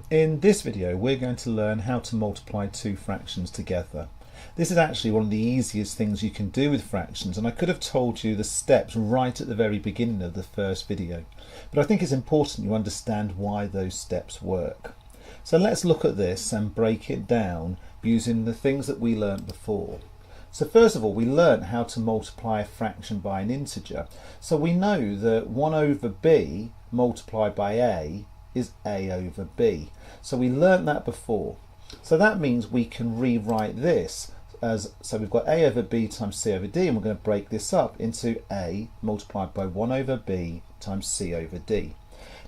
In this video we're going to learn how to multiply two fractions together. This is actually one of the easiest things you can do with fractions, and I could have told you the steps right at the very beginning of the first video, but I think it's important you understand why those steps work. So let's look at this and break it down using the things that we learnt before. So first of all, we learnt how to multiply a fraction by an integer. So we know that 1 over b multiplied by a is a over b. So we learnt that before. So that means we can rewrite this as, so we've got a over b times c over d, and we're going to break this up into a multiplied by 1 over b times c over d.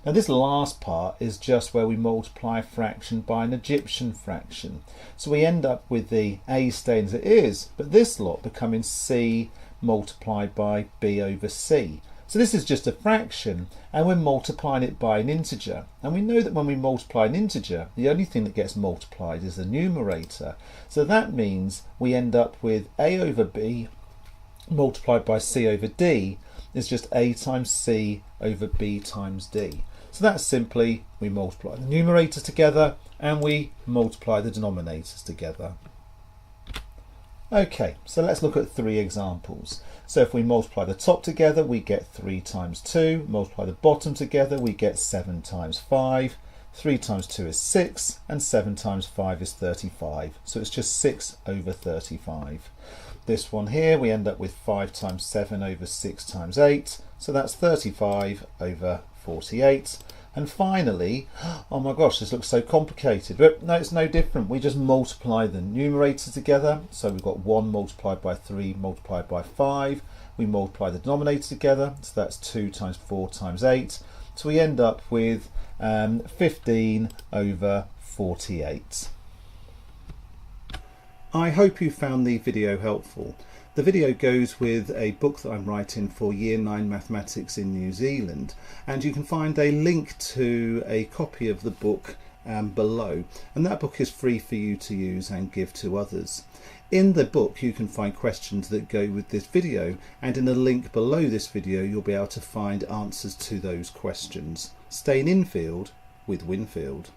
Now this last part is just where we multiply a fraction by an Egyptian fraction. So we end up with the a staying as it is, but this lot becoming c multiplied by b over c. So this is just a fraction, and we're multiplying it by an integer. And we know that when we multiply an integer, the only thing that gets multiplied is the numerator. So that means we end up with a over b multiplied by c over d is just a times c over b times d. So that's simply, we multiply the numerators together and we multiply the denominators together. Okay, so let's look at three examples. So if we multiply the top together, we get 3 times 2. Multiply the bottom together, we get 7 times 5. 3 times 2 is 6, and 7 times 5 is 35. So it's just 6 over 35. This one here, we end up with 5 times 7 over 6 times 8. So that's 35 over 48. And finally, oh my gosh, this looks so complicated, but no, it's no different. We just multiply the numerators together. So we've got 1 multiplied by 3 multiplied by 5. We multiply the denominator together, so that's 2 times 4 times 8. So we end up with 15 over 48. I hope you found the video helpful. The video goes with a book that I'm writing for Year 9 Mathematics in New Zealand, and you can find a link to a copy of the book below, and that book is free for you to use and give to others. In the book you can find questions that go with this video, and in a link below this video you'll be able to find answers to those questions. Stay in Infield with Winfield.